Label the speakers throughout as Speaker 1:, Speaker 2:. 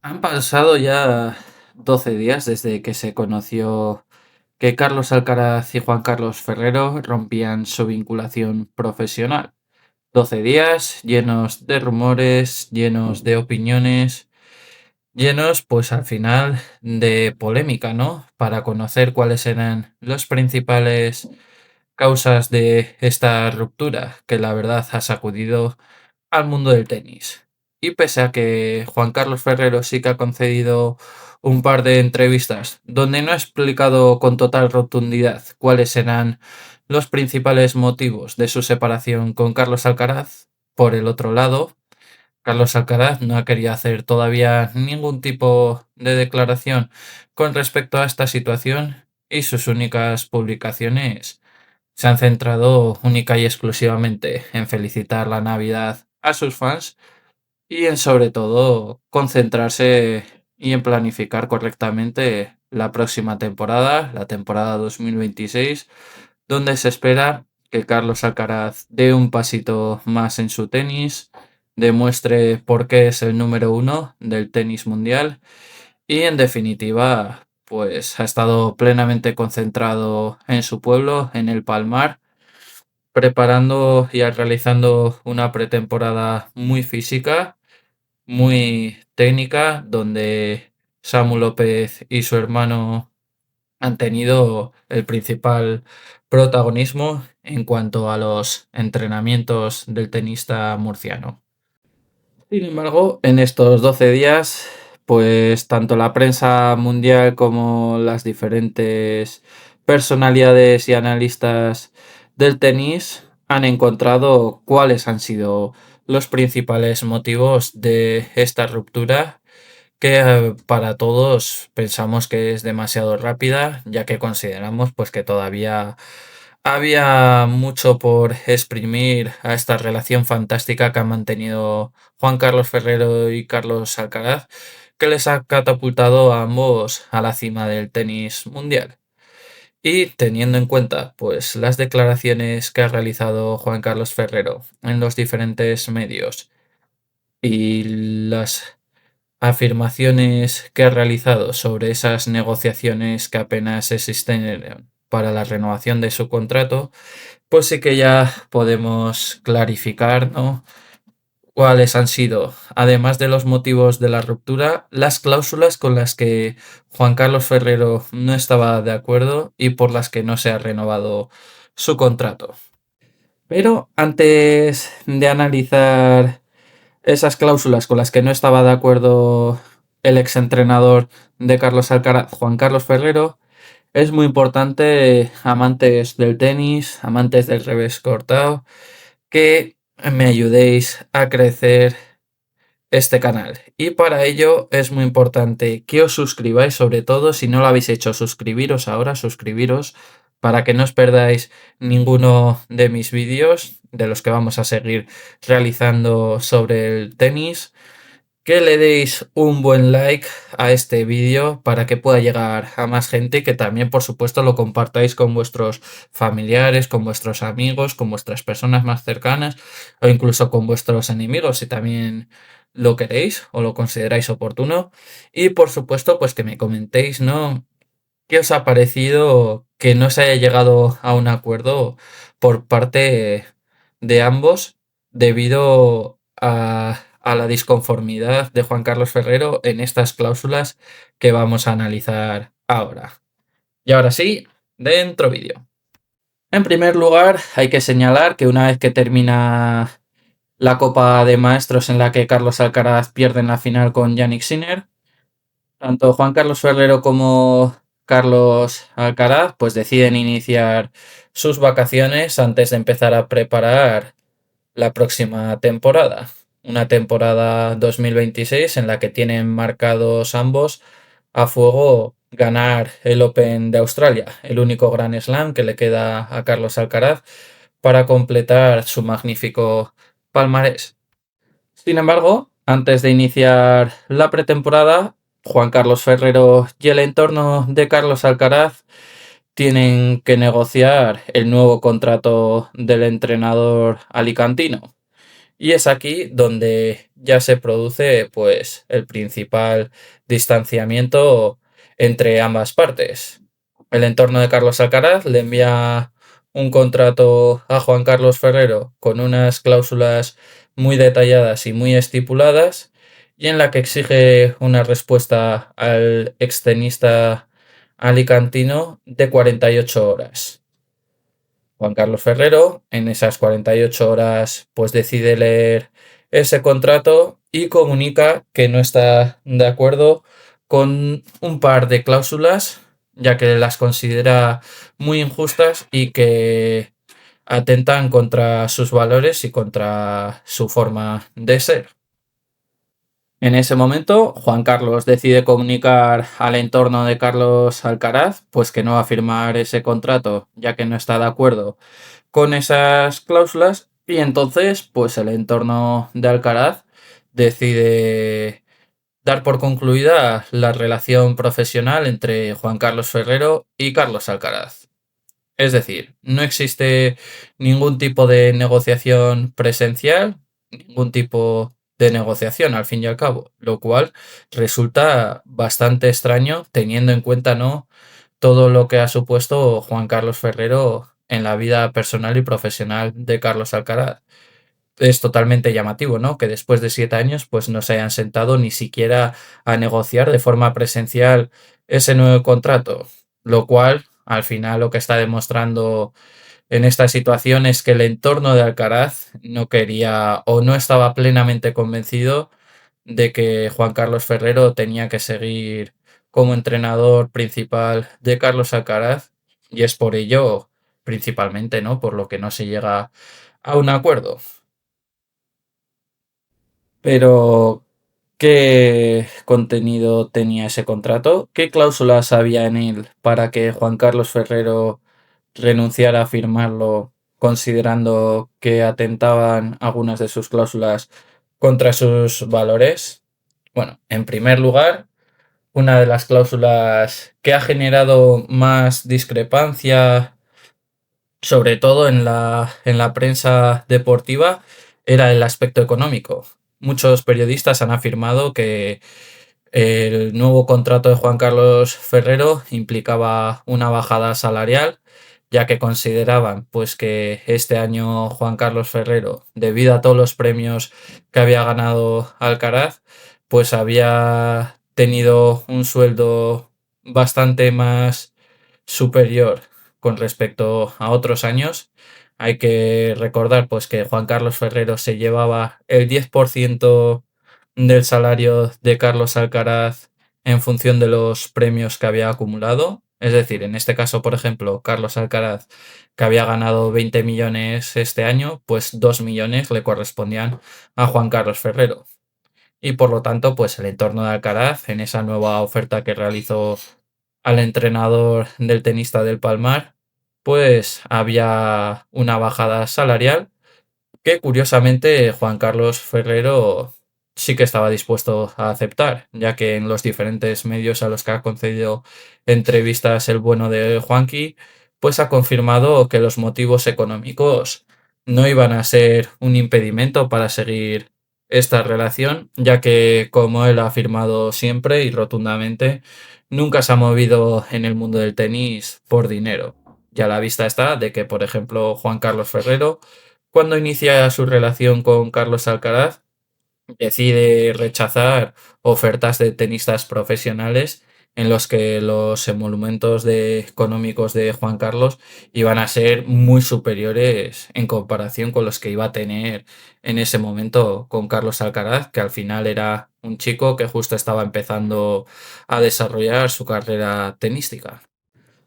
Speaker 1: Han pasado ya 12 días desde que se conoció que Carlos Alcaraz y Juan Carlos Ferrero rompían su vinculación profesional. 12 días llenos de rumores, llenos de opiniones, llenos pues al final de polémica, ¿no? Para conocer cuáles eran los principales causas de esta ruptura que la verdad ha sacudido al mundo del tenis. Y pese a que Juan Carlos Ferrero sí que ha concedido un par de entrevistas donde no ha explicado con total rotundidad cuáles serán los principales motivos de su separación con Carlos Alcaraz, por el otro lado, Carlos Alcaraz no ha querido hacer todavía ningún tipo de declaración con respecto a esta situación y sus únicas publicaciones se han centrado única y exclusivamente en felicitar la Navidad a sus fans y en sobre todo concentrarse y en planificar correctamente la próxima temporada, la temporada 2026, donde se espera que Carlos Alcaraz dé un pasito más en su tenis, demuestre por qué es el número uno del tenis mundial y en definitiva pues ha estado plenamente concentrado en su pueblo, en el Palmar, preparando y realizando una pretemporada muy física, muy técnica, donde Samu López y su hermano han tenido el principal protagonismo en cuanto a los entrenamientos del tenista murciano. Sin embargo, en estos 12 días, pues tanto la prensa mundial como las diferentes personalidades y analistas del tenis han encontrado cuáles han sido los principales motivos de esta ruptura que para todos pensamos que es demasiado rápida, ya que consideramos pues que todavía había mucho por exprimir a esta relación fantástica que han mantenido Juan Carlos Ferrero y Carlos Alcaraz, que les ha catapultado a ambos a la cima del tenis mundial. Y teniendo en cuenta pues las declaraciones que ha realizado Juan Carlos Ferrero en los diferentes medios y las afirmaciones que ha realizado sobre esas negociaciones que apenas existen para la renovación de su contrato, pues sí que ya podemos clarificar, ¿no? Cuáles han sido, además de los motivos de la ruptura, las cláusulas con las que Juan Carlos Ferrero no estaba de acuerdo y por las que no se ha renovado su contrato. Pero antes de analizar esas cláusulas con las que no estaba de acuerdo el exentrenador de Carlos Alcaraz, Juan Carlos Ferrero, es muy importante, amantes del tenis, amantes del revés cortado, que me ayudéis a crecer este canal. Y para ello es muy importante que os suscribáis, sobre todo si no lo habéis hecho, suscribiros ahora, suscribiros para que no os perdáis ninguno de mis vídeos, de los que vamos a seguir realizando sobre el tenis. Que le deis un buen like a este vídeo para que pueda llegar a más gente y que también, por supuesto, lo compartáis con vuestros familiares, con vuestros amigos, con vuestras personas más cercanas o incluso con vuestros enemigos si también lo queréis o lo consideráis oportuno. Y por supuesto, pues que me comentéis, ¿no? ¿Qué os ha parecido que no se haya llegado a un acuerdo por parte de ambos debido a la disconformidad de Juan Carlos Ferrero en estas cláusulas que vamos a analizar ahora? Y ahora sí, dentro vídeo. En primer lugar, hay que señalar que una vez que termina la Copa de Maestros en la que Carlos Alcaraz pierde en la final con Yannick Sinner, tanto Juan Carlos Ferrero como Carlos Alcaraz pues deciden iniciar sus vacaciones antes de empezar a preparar la próxima temporada. Una temporada 2026 en la que tienen marcados ambos a fuego ganar el Open de Australia, el único Grand Slam que le queda a Carlos Alcaraz para completar su magnífico palmarés. Sin embargo, antes de iniciar la pretemporada, Juan Carlos Ferrero y el entorno de Carlos Alcaraz tienen que negociar el nuevo contrato del entrenador alicantino. Y es aquí donde ya se produce pues el principal distanciamiento entre ambas partes. El entorno de Carlos Alcaraz le envía un contrato a Juan Carlos Ferrero con unas cláusulas muy detalladas y muy estipuladas y en la que exige una respuesta al extenista alicantino de 48 horas. Juan Carlos Ferrero en esas 48 horas pues decide leer ese contrato y comunica que no está de acuerdo con un par de cláusulas, ya que las considera muy injustas y que atentan contra sus valores y contra su forma de ser. En ese momento, Juan Carlos decide comunicar al entorno de Carlos Alcaraz, pues que no va a firmar ese contrato, ya que no está de acuerdo con esas cláusulas, y entonces, pues el entorno de Alcaraz decide dar por concluida la relación profesional entre Juan Carlos Ferrero y Carlos Alcaraz. Es decir, no existe ningún tipo de negociación presencial, ningún tipo de negociación al fin y al cabo, lo cual resulta bastante extraño teniendo en cuenta, ¿no?, todo lo que ha supuesto Juan Carlos Ferrero en la vida personal y profesional de Carlos Alcaraz. Es totalmente llamativo, ¿no?, que después de 7 años pues no se hayan sentado ni siquiera a negociar de forma presencial ese nuevo contrato, lo cual al final lo que está demostrando en esta situación es que el entorno de Alcaraz no quería o no estaba plenamente convencido de que Juan Carlos Ferrero tenía que seguir como entrenador principal de Carlos Alcaraz, y es por ello principalmente, ¿no?, por lo que no se llega a un acuerdo. Pero, ¿qué contenido tenía ese contrato? ¿Qué cláusulas había en él para que Juan Carlos Ferrero renunciara a firmarlo, considerando que atentaban algunas de sus cláusulas contra sus valores? Bueno, en primer lugar, una de las cláusulas que ha generado más discrepancia, sobre todo en la prensa deportiva, era el aspecto económico. Muchos periodistas han afirmado que el nuevo contrato de Juan Carlos Ferrero implicaba una bajada salarial, ya que consideraban pues que este año Juan Carlos Ferrero, debido a todos los premios que había ganado Alcaraz, pues había tenido un sueldo bastante más superior con respecto a otros años. Hay que recordar pues que Juan Carlos Ferrero se llevaba el 10% del salario de Carlos Alcaraz en función de los premios que había acumulado. Es decir, en este caso, por ejemplo, Carlos Alcaraz, que había ganado 20 millones este año, pues 2 millones le correspondían a Juan Carlos Ferrero. Y por lo tanto, pues el entorno de Alcaraz, en esa nueva oferta que realizó al entrenador del tenista del Palmar, pues había una bajada salarial que curiosamente Juan Carlos Ferrero sí que estaba dispuesto a aceptar, ya que en los diferentes medios a los que ha concedido entrevistas el bueno de Juanqui, pues ha confirmado que los motivos económicos no iban a ser un impedimento para seguir esta relación, ya que, como él ha afirmado siempre y rotundamente, nunca se ha movido en el mundo del tenis por dinero. Ya a la vista está de que, por ejemplo, Juan Carlos Ferrero, cuando inicia su relación con Carlos Alcaraz, decide rechazar ofertas de tenistas profesionales en los que los emolumentos económicos de Juan Carlos iban a ser muy superiores en comparación con los que iba a tener en ese momento con Carlos Alcaraz, que al final era un chico que justo estaba empezando a desarrollar su carrera tenística.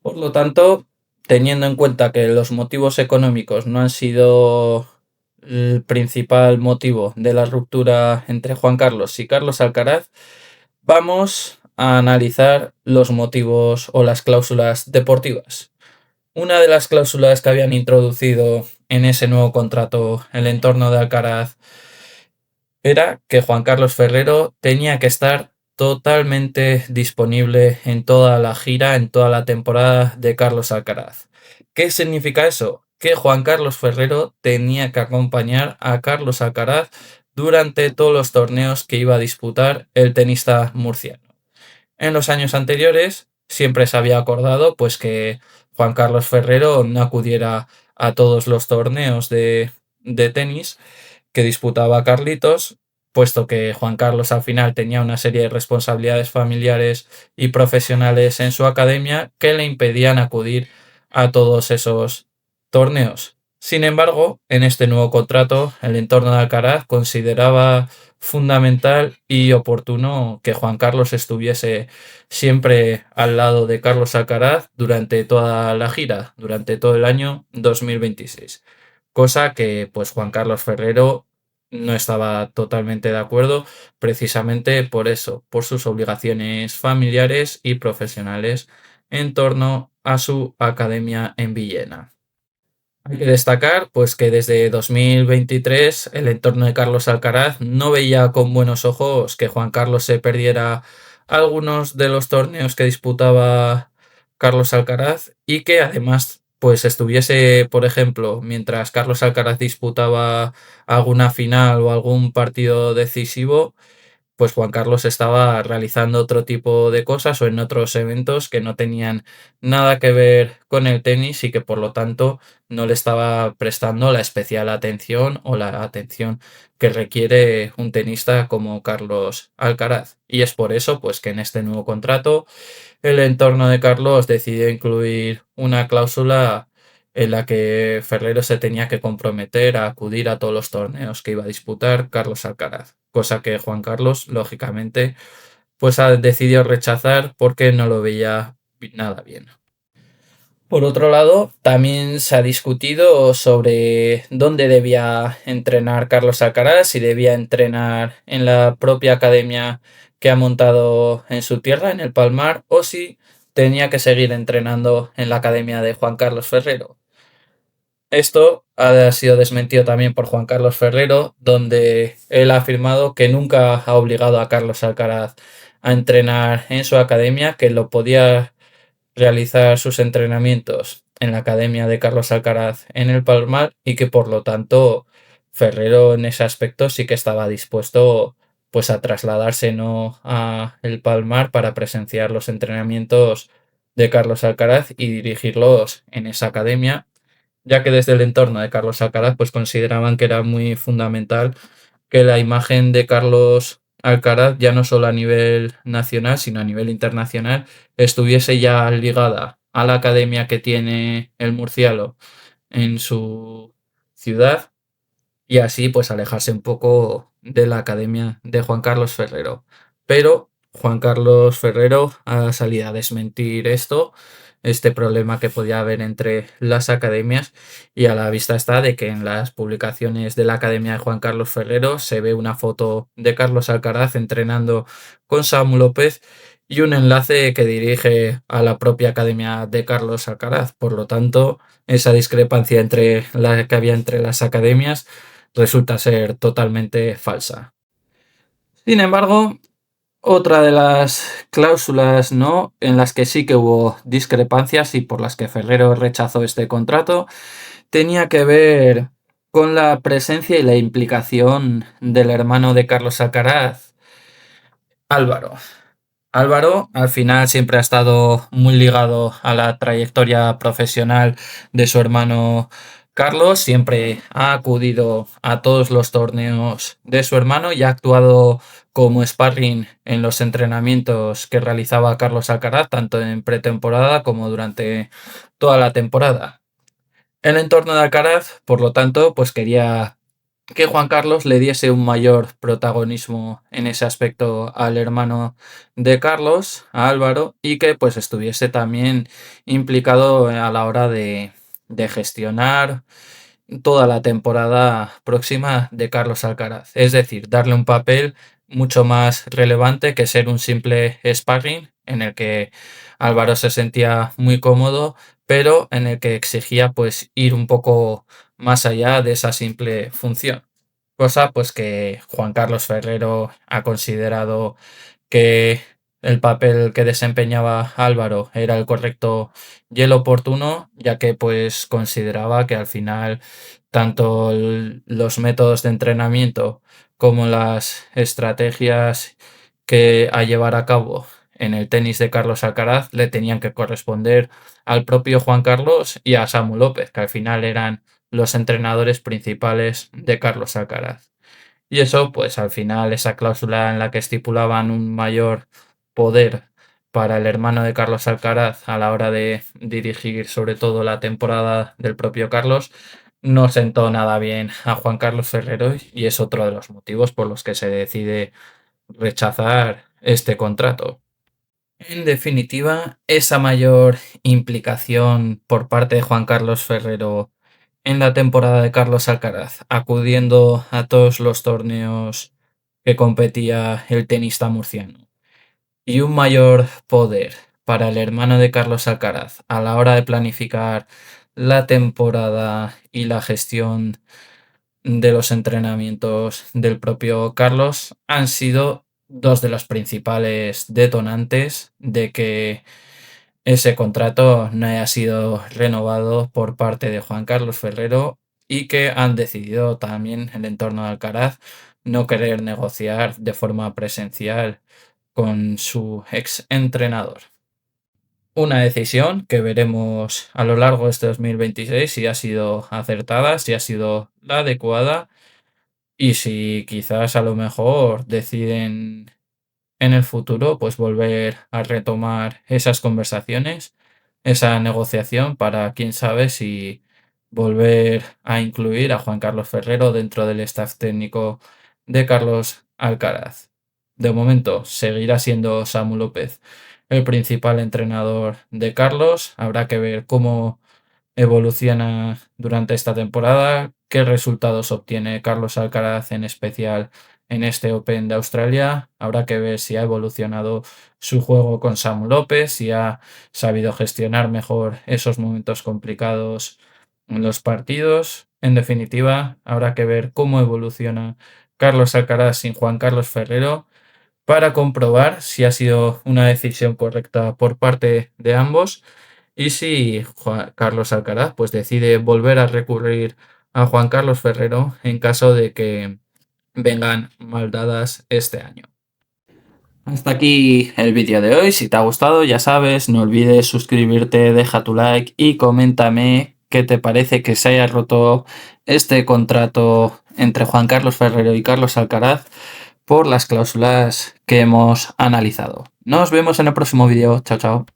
Speaker 1: Por lo tanto, teniendo en cuenta que los motivos económicos no han sido el principal motivo de la ruptura entre Juan Carlos y Carlos Alcaraz, vamos a analizar los motivos o las cláusulas deportivas. Una de las cláusulas que habían introducido en ese nuevo contrato el entorno de Alcaraz era que Juan Carlos Ferrero tenía que estar totalmente disponible en toda la gira, en toda la temporada de Carlos Alcaraz. ¿Qué significa eso? que Juan Carlos Ferrero tenía que acompañar a Carlos Alcaraz durante todos los torneos que iba a disputar el tenista murciano. En los años anteriores siempre se había acordado pues que Juan Carlos Ferrero no acudiera a todos los torneos de tenis que disputaba Carlitos, puesto que Juan Carlos al final tenía una serie de responsabilidades familiares y profesionales en su academia que le impedían acudir a todos esos torneos. Sin embargo, en este nuevo contrato, el entorno de Alcaraz consideraba fundamental y oportuno que Juan Carlos estuviese siempre al lado de Carlos Alcaraz durante toda la gira, durante todo el año 2026. Cosa que pues Juan Carlos Ferrero no estaba totalmente de acuerdo, precisamente por eso, por sus obligaciones familiares y profesionales en torno a su academia en Villena. Hay que destacar pues que desde 2023 el entorno de Carlos Alcaraz no veía con buenos ojos que Juan Carlos se perdiera algunos de los torneos que disputaba Carlos Alcaraz y que además pues estuviese, por ejemplo, mientras Carlos Alcaraz disputaba alguna final o algún partido decisivo, pues Juan Carlos estaba realizando otro tipo de cosas o en otros eventos que no tenían nada que ver con el tenis y que por lo tanto no le estaba prestando la especial atención o la atención que requiere un tenista como Carlos Alcaraz. Y es por eso pues que en este nuevo contrato el entorno de Carlos decidió incluir una cláusula en la que Ferrero se tenía que comprometer a acudir a todos los torneos que iba a disputar Carlos Alcaraz, cosa que Juan Carlos, lógicamente, pues ha decidido rechazar porque no lo veía nada bien. Por otro lado, también se ha discutido sobre dónde debía entrenar Carlos Alcaraz, si debía entrenar en la propia academia que ha montado en su tierra, en el Palmar, o si tenía que seguir entrenando en la academia de Juan Carlos Ferrero. Esto ha sido desmentido también por Juan Carlos Ferrero, donde él ha afirmado que nunca ha obligado a Carlos Alcaraz a entrenar en su academia, que lo podía realizar sus entrenamientos en la academia de Carlos Alcaraz en el Palmar y que por lo tanto Ferrero en ese aspecto sí que estaba dispuesto pues a trasladarse no a el Palmar para presenciar los entrenamientos de Carlos Alcaraz y dirigirlos en esa academia, ya que desde el entorno de Carlos Alcaraz pues consideraban que era muy fundamental que la imagen de Carlos Alcaraz, ya no solo a nivel nacional, sino a nivel internacional, estuviese ya ligada a la academia que tiene el murciano en su ciudad y así pues alejarse un poco de la academia de Juan Carlos Ferrero. Pero Juan Carlos Ferrero ha salido a desmentir esto, este problema que podía haber entre las academias, y a la vista está de que en las publicaciones de la academia de Juan Carlos Ferrero se ve una foto de Carlos Alcaraz entrenando con Samu López y un enlace que dirige a la propia academia de Carlos Alcaraz. Por lo tanto, esa discrepancia entre la que había entre las academias resulta ser totalmente falsa. Sin embargo, otra de las cláusulas no en las que sí que hubo discrepancias y por las que Ferrero rechazó este contrato tenía que ver con la presencia y la implicación del hermano de Carlos Alcaraz, Álvaro. Álvaro al final siempre ha estado muy ligado a la trayectoria profesional de su hermano Carlos, siempre ha acudido a todos los torneos de su hermano y ha actuado como sparring en los entrenamientos que realizaba Carlos Alcaraz, tanto en pretemporada como durante toda la temporada. El entorno de Alcaraz, por lo tanto, pues quería que Juan Carlos le diese un mayor protagonismo en ese aspecto al hermano de Carlos, a Álvaro, y que pues estuviese también implicado a la hora de gestionar toda la temporada próxima de Carlos Alcaraz. Es decir, darle un papel mucho más relevante que ser un simple sparring en el que Álvaro se sentía muy cómodo, pero en el que exigía pues ir un poco más allá de esa simple función. Cosa pues que Juan Carlos Ferrero ha considerado que el papel que desempeñaba Álvaro era el correcto y el oportuno, ya que pues consideraba que al final tanto los métodos de entrenamiento como las estrategias que a llevar a cabo en el tenis de Carlos Alcaraz le tenían que corresponder al propio Juan Carlos y a Samu López, que al final eran los entrenadores principales de Carlos Alcaraz. Y eso, pues al final, esa cláusula en la que estipulaban un mayor poder para el hermano de Carlos Alcaraz a la hora de dirigir sobre todo la temporada del propio Carlos, no sentó nada bien a Juan Carlos Ferrero y es otro de los motivos por los que se decide rechazar este contrato. En definitiva, esa mayor implicación por parte de Juan Carlos Ferrero en la temporada de Carlos Alcaraz, acudiendo a todos los torneos que competía el tenista murciano, y un mayor poder para el hermano de Carlos Alcaraz a la hora de planificar la temporada y la gestión de los entrenamientos del propio Carlos han sido dos de los principales detonantes de que ese contrato no haya sido renovado por parte de Juan Carlos Ferrero y que han decidido también el entorno de Alcaraz no querer negociar de forma presencial con su ex entrenador. Una decisión que veremos a lo largo de este 2026 si ha sido acertada, si ha sido la adecuada y si quizás a lo mejor deciden en el futuro pues volver a retomar esas conversaciones, esa negociación para quién sabe si volver a incluir a Juan Carlos Ferrero dentro del staff técnico de Carlos Alcaraz. De momento seguirá siendo Samu López el principal entrenador de Carlos. Habrá que ver cómo evoluciona durante esta temporada, qué resultados obtiene Carlos Alcaraz en especial en este Open de Australia. Habrá que ver si ha evolucionado su juego con Samu López, si ha sabido gestionar mejor esos momentos complicados en los partidos. En definitiva, habrá que ver cómo evoluciona Carlos Alcaraz sin Juan Carlos Ferrero para comprobar si ha sido una decisión correcta por parte de ambos y si Carlos Alcaraz pues decide volver a recurrir a Juan Carlos Ferrero en caso de que vengan mal dadas este año. Hasta aquí el vídeo de hoy. Si te ha gustado, ya sabes, no olvides suscribirte, deja tu like y coméntame qué te parece que se haya roto este contrato entre Juan Carlos Ferrero y Carlos Alcaraz por las cláusulas que hemos analizado. Nos vemos en el próximo vídeo. Chao, chao.